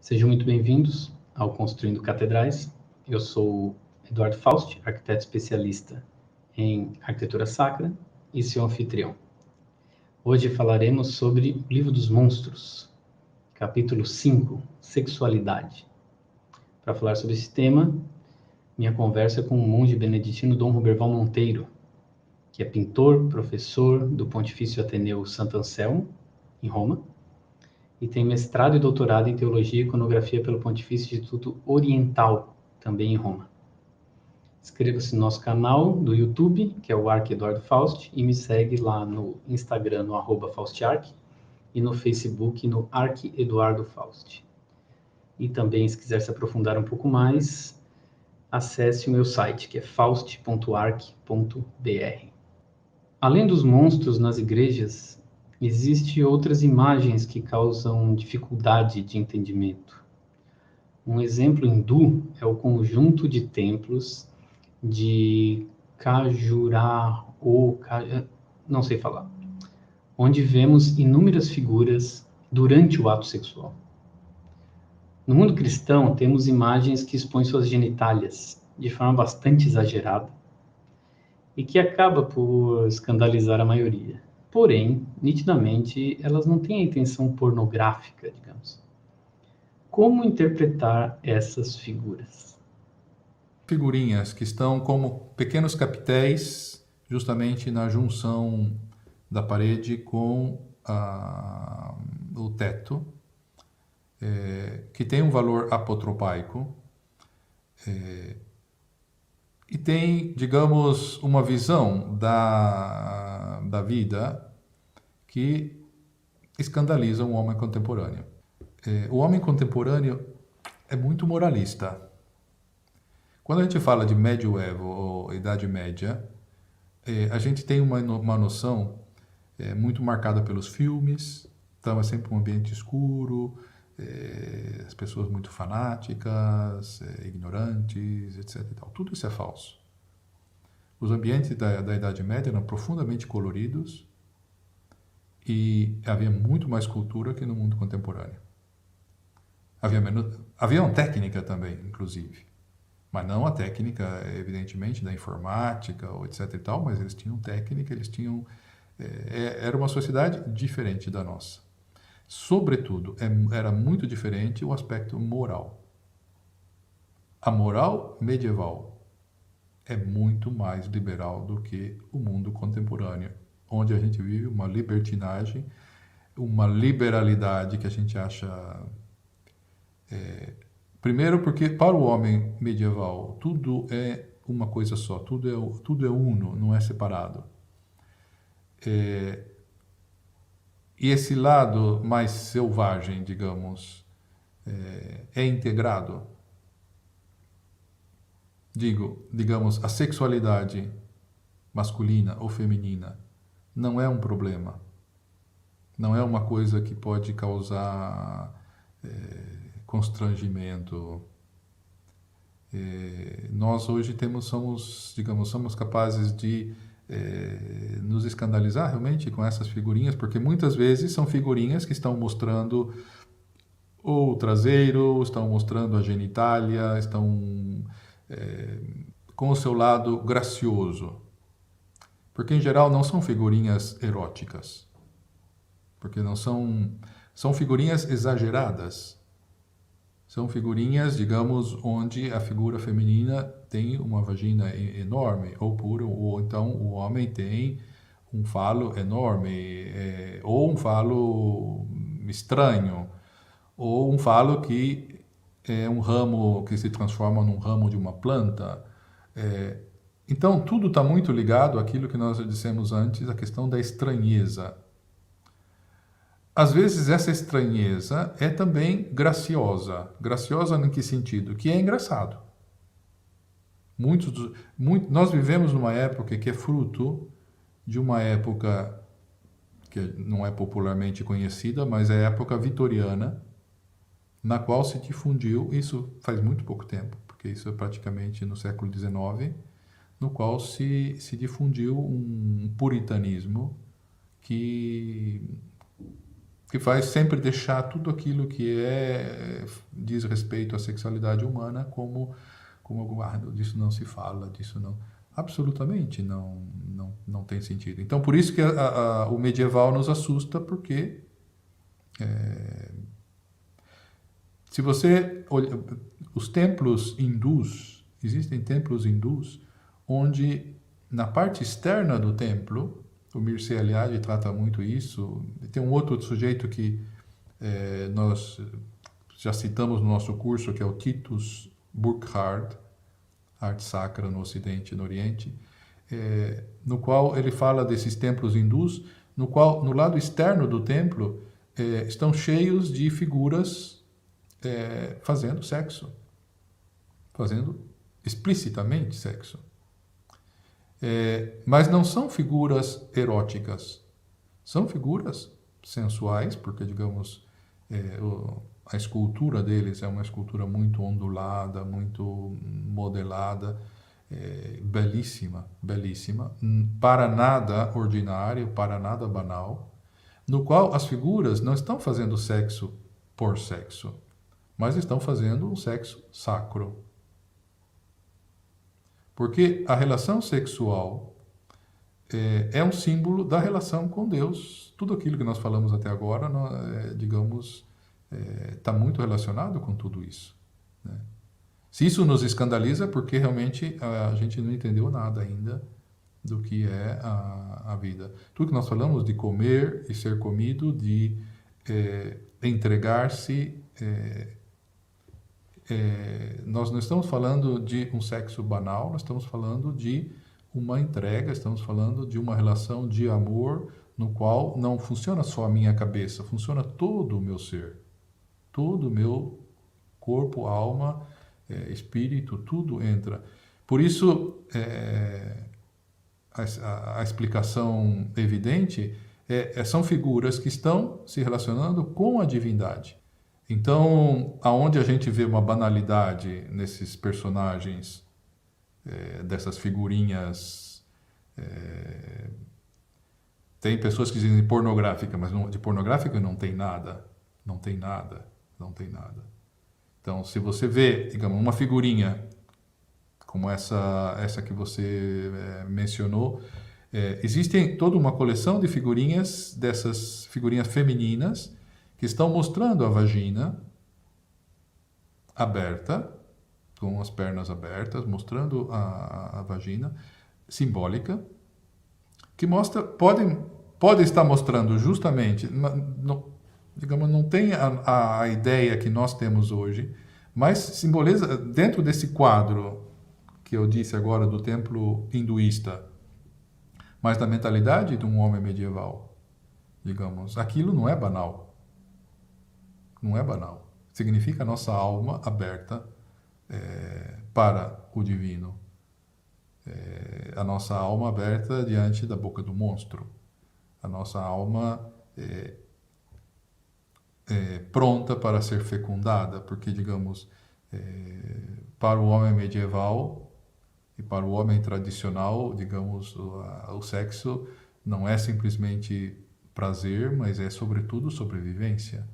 Sejam muito bem-vindos ao Construindo Catedrais. Eu sou Eduardo Faust, arquiteto especialista em arquitetura sacra e seu anfitrião. Hoje falaremos sobre o Livro dos Monstros, capítulo 5, Sexualidade. Para falar sobre esse tema, minha conversa é com o monge beneditino Dom Roberval Monteiro, que é pintor, professor do Pontifício Ateneu Santo Anselmo, em Roma, e tem mestrado e doutorado em Teologia e Iconografia pelo Pontifício Instituto Oriental, também em Roma. Inscreva-se no nosso canal do YouTube, que é o Arq Eduardo Faust, e me segue lá no Instagram, no @FaustArq, e no Facebook, no Arq Eduardo Faust. E também, se quiser se aprofundar um pouco mais, acesse o meu site, que é faust.arq.br. Além dos monstros nas igrejas, existem outras imagens que causam dificuldade de entendimento. Um exemplo hindu é o conjunto de templos de Khajuraho, não sei falar, onde vemos inúmeras figuras durante o ato sexual. No mundo cristão, temos imagens que expõem suas genitálias de forma bastante exagerada e que acaba por escandalizar a maioria. Porém, nitidamente, elas não têm a intenção pornográfica, digamos. Como interpretar essas figuras? Figurinhas que estão como pequenos capitéis, justamente na junção da parede com o teto, que tem um valor apotropaico, e tem, digamos, uma visão da vida que escandaliza o homem contemporâneo. O homem contemporâneo é muito moralista. Quando a gente fala de medioevo ou Idade Média, a gente tem uma noção muito marcada pelos filmes, então é sempre um ambiente escuro, as pessoas muito fanáticas, ignorantes, etc. E tal. Tudo isso é falso. Os ambientes da Idade Média eram profundamente coloridos e havia muito mais cultura que no mundo contemporâneo. Havia uma técnica também, inclusive. Mas não a técnica, evidentemente, da informática, ou etc e tal, mas eles tinham técnica, era uma sociedade diferente da nossa. Sobretudo, era muito diferente o aspecto moral. A moral medieval é muito mais liberal do que o mundo contemporâneo, onde a gente vive uma libertinagem, uma liberalidade que a gente acha... Primeiro porque para o homem medieval tudo é uma coisa só, tudo é uno, não é separado. E esse lado mais selvagem, digamos, é integrado. Digamos, a sexualidade masculina ou feminina não é um problema. Não é uma coisa que pode causar constrangimento. Nós hoje somos capazes de nos escandalizar realmente com essas figurinhas, porque muitas vezes são figurinhas que estão mostrando o traseiro, estão mostrando a genitália, estão com o seu lado gracioso. Porque em geral não são figurinhas eróticas, porque não são figurinhas exageradas. São figurinhas, digamos, onde a figura feminina tem uma vagina enorme, ou então o homem tem um falo enorme, ou um falo estranho, ou um falo que é um ramo que se transforma num ramo de uma planta. Então, tudo está muito ligado àquilo que nós dissemos antes, a questão da estranheza. Às vezes essa estranheza é também graciosa. Graciosa em que sentido? Que é engraçado. Nós vivemos numa época que é fruto de uma época que não é popularmente conhecida, mas é a época vitoriana, na qual se difundiu, isso faz muito pouco tempo, porque isso é praticamente no século XIX, no qual se difundiu um puritanismo que que faz sempre deixar tudo aquilo que diz respeito à sexualidade humana como guarda, disso não se fala, disso não, absolutamente não tem sentido. Então, por isso que o medieval nos assusta, porque se você olha, os templos hindus, existem templos hindus onde na parte externa do templo, o Mircea Eliade trata muito isso, tem um outro sujeito que nós já citamos no nosso curso, que é o Titus Burckhardt, Arte Sacra no Ocidente e no Oriente, no qual ele fala desses templos hindus, no qual no lado externo do templo estão cheios de figuras fazendo sexo, fazendo explicitamente sexo. Mas não são figuras eróticas, são figuras sensuais, porque, digamos, a escultura deles é uma escultura muito ondulada, muito modelada, belíssima, belíssima, para nada ordinário, para nada banal, no qual as figuras não estão fazendo sexo por sexo, mas estão fazendo um sexo sacro. Porque a relação sexual é um símbolo da relação com Deus. Tudo aquilo que nós falamos até agora, digamos, está muito relacionado com tudo isso, né? Se isso nos escandaliza, é porque realmente a gente não entendeu nada ainda do que é a vida. Tudo que nós falamos de comer e ser comido, de entregar-se, nós não estamos falando de um sexo banal, nós estamos falando de uma entrega, estamos falando de uma relação de amor no qual não funciona só a minha cabeça, funciona todo o meu ser, todo o meu corpo, alma, espírito, tudo entra. Por isso, a explicação evidente são figuras que estão se relacionando com a divindade. Então, aonde a gente vê uma banalidade nesses personagens, dessas figurinhas, tem pessoas que dizem pornográfica, mas de pornográfica não tem nada, não tem nada, não tem nada. Então, se você vê, digamos, uma figurinha como essa que você mencionou, existem toda uma coleção de figurinhas, dessas figurinhas femininas, que estão mostrando a vagina aberta, com as pernas abertas, mostrando a vagina simbólica, que pode estar mostrando justamente, digamos, não tem a ideia que nós temos hoje, mas simboliza, dentro desse quadro que eu disse agora do templo hinduísta, mas da mentalidade de um homem medieval, digamos, aquilo não é banal. Não é banal. Significa a nossa alma aberta para o divino. A nossa alma aberta diante da boca do monstro. A nossa alma pronta para ser fecundada, porque, digamos, para o homem medieval e para o homem tradicional, digamos, o sexo não é simplesmente prazer, mas é, sobretudo, sobrevivência.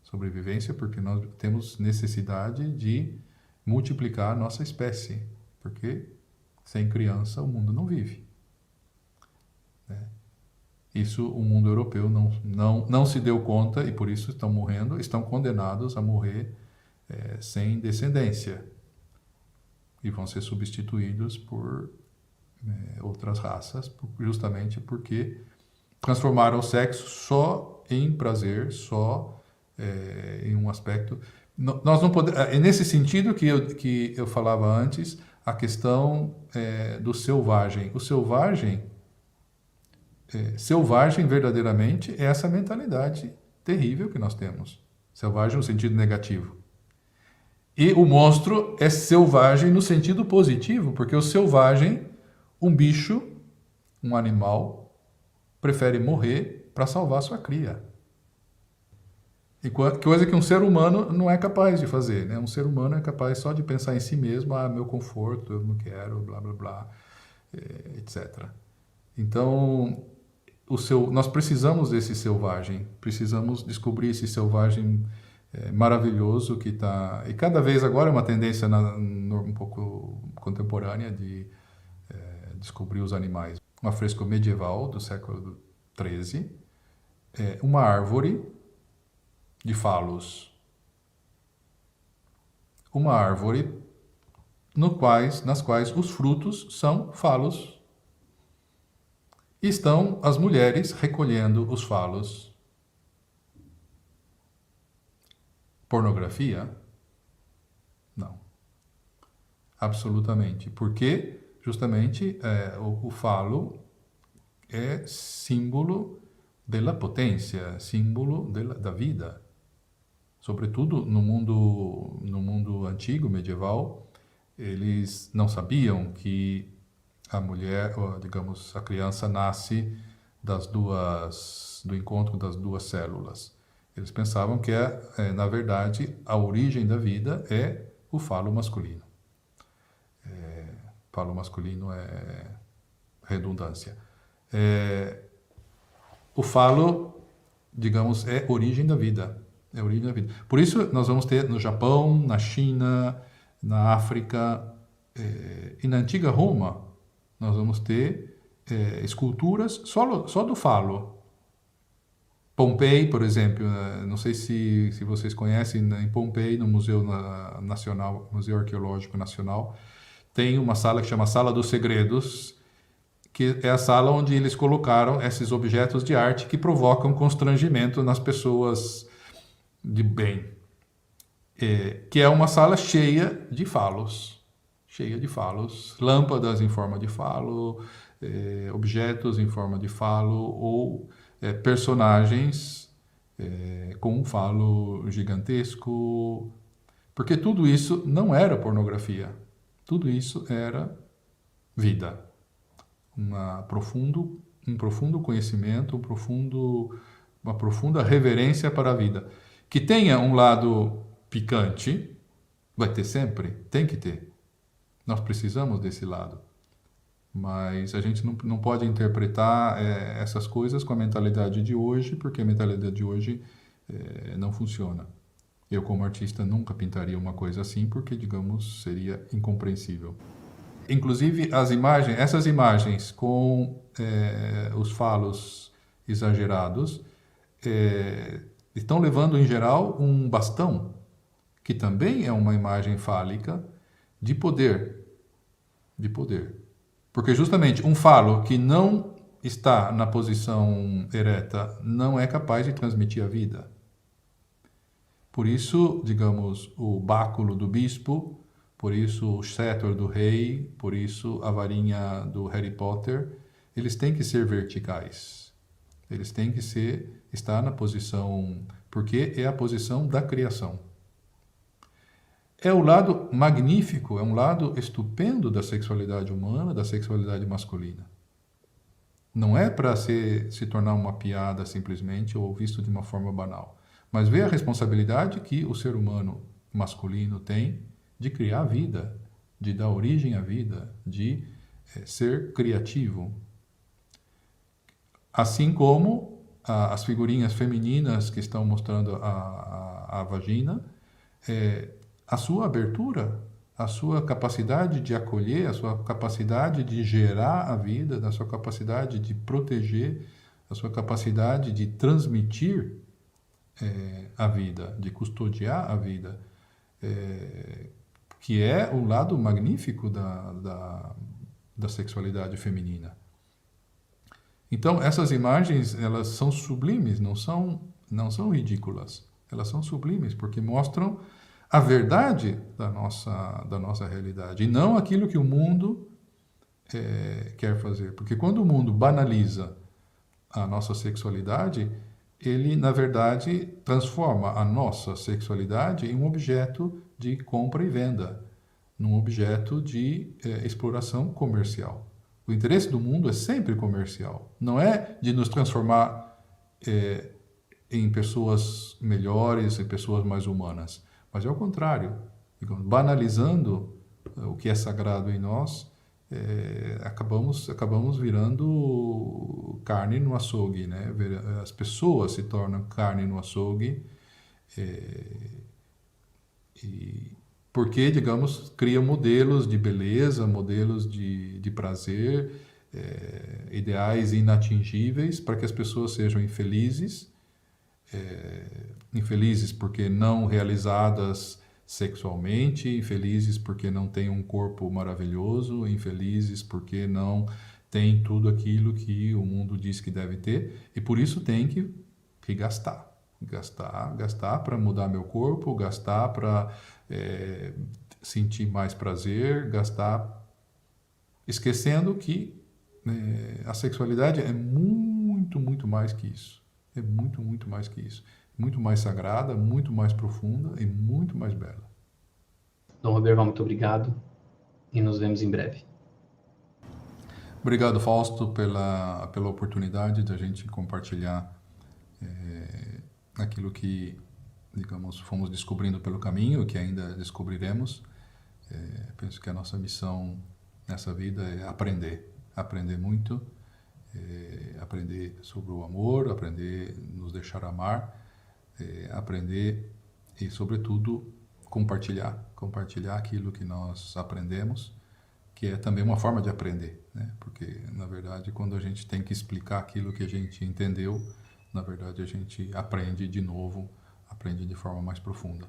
Sobrevivência porque nós temos necessidade de multiplicar a nossa espécie, porque sem criança o mundo não vive, né? Isso o mundo europeu não se deu conta e por isso estão morrendo, estão condenados a morrer sem descendência e vão ser substituídos por outras raças, justamente porque transformaram o sexo só em prazer, só em um aspecto. Nós não podemos, é nesse sentido que eu falava antes, a questão do selvagem. O selvagem verdadeiramente é essa mentalidade terrível que nós temos. Selvagem no sentido negativo. E o monstro é selvagem no sentido positivo, porque o selvagem, um bicho, um animal, prefere morrer para salvar sua cria. E coisa que um ser humano não é capaz de fazer, né? Um ser humano é capaz só de pensar em si mesmo, meu conforto, eu não quero, blá, blá, blá, etc. Então, nós precisamos desse selvagem, precisamos descobrir esse selvagem maravilhoso que está... E cada vez agora é uma tendência um pouco contemporânea de descobrir os animais. Um afresco medieval do século XIII, uma árvore de falos. Uma árvore nas quais os frutos são falos. E estão as mulheres recolhendo os falos. Pornografia? Não. Absolutamente. Porque, justamente, o falo é símbolo da potência, símbolo da vida. Sobretudo no mundo antigo, medieval, eles não sabiam que a mulher, ou, digamos, a criança nasce do encontro das duas células. Eles pensavam que, na verdade, a origem da vida é o falo masculino. Falo masculino é redundância. O falo, digamos, é origem da vida. É a origem da vida. Por isso, nós vamos ter no Japão, na China, na África e na antiga Roma, nós vamos ter esculturas só do falo. Pompei, por exemplo, não sei se vocês conhecem, em Pompei, no Museu Nacional, Museu Arqueológico Nacional, tem uma sala que chama Sala dos Segredos, que é a sala onde eles colocaram esses objetos de arte que provocam constrangimento nas pessoas de bem. Que é uma sala cheia de falos, lâmpadas em forma de falo, objetos em forma de falo, ou personagens com um falo gigantesco, porque tudo isso não era pornografia, tudo isso era vida, um profundo conhecimento, uma profunda reverência para a vida. Que tenha um lado picante, vai ter sempre, tem que ter. Nós precisamos desse lado. Mas a gente não pode interpretar essas coisas com a mentalidade de hoje, porque a mentalidade de hoje não funciona. Eu, como artista, nunca pintaria uma coisa assim, porque, digamos, seria incompreensível. Inclusive, essas imagens com os falos exagerados estão levando, em geral, um bastão, que também é uma imagem fálica de poder. De poder. Porque justamente um falo que não está na posição ereta não é capaz de transmitir a vida. Por isso, digamos, o báculo do bispo, por isso o cetro do rei, por isso a varinha do Harry Potter, eles têm que ser verticais. Eles têm que estar na posição, porque é a posição da criação. É o lado magnífico, é um lado estupendo da sexualidade humana, da sexualidade masculina. Não é para se tornar uma piada simplesmente ou visto de uma forma banal. Mas vê a responsabilidade que o ser humano masculino tem de criar vida, de dar origem à vida, de ser criativo. Assim como as figurinhas femininas que estão mostrando a vagina, a sua abertura, a sua capacidade de acolher, a sua capacidade de gerar a vida, a sua capacidade de proteger, a sua capacidade de transmitir a vida, de custodiar a vida, que é o lado magnífico da sexualidade feminina. Então, essas imagens, elas são sublimes, não são ridículas. Elas são sublimes porque mostram a verdade da nossa realidade, e não aquilo que o mundo quer fazer. Porque quando o mundo banaliza a nossa sexualidade, ele, na verdade, transforma a nossa sexualidade em um objeto de compra e venda, num objeto de exploração comercial. O interesse do mundo é sempre comercial, não é de nos transformar em pessoas melhores, em pessoas mais humanas. Mas é o contrário, banalizando o que é sagrado em nós acabamos virando carne no açougue, né? As pessoas se tornam carne no açougue, e porque, digamos, cria modelos de beleza, modelos de prazer, ideais inatingíveis para que as pessoas sejam infelizes, infelizes porque não realizadas sexualmente, infelizes porque não têm um corpo maravilhoso, infelizes porque não têm tudo aquilo que o mundo diz que deve ter, e por isso tem que gastar para mudar meu corpo, gastar para sentir mais prazer, gastar, esquecendo que a sexualidade é muito, muito mais que isso. É muito, muito mais que isso. Muito mais sagrada, muito mais profunda e muito mais bela. Dom Roberval, muito obrigado e nos vemos em breve. Obrigado, Fausto, pela oportunidade de a gente compartilhar aquilo que, digamos, fomos descobrindo pelo caminho, que ainda descobriremos. Penso que a nossa missão nessa vida é aprender muito, aprender sobre o amor, aprender a nos deixar amar, aprender e, sobretudo, compartilhar aquilo que nós aprendemos, que é também uma forma de aprender, né? Porque, na verdade, quando a gente tem que explicar aquilo que a gente entendeu, na verdade, a gente aprende de novo, aprende de forma mais profunda.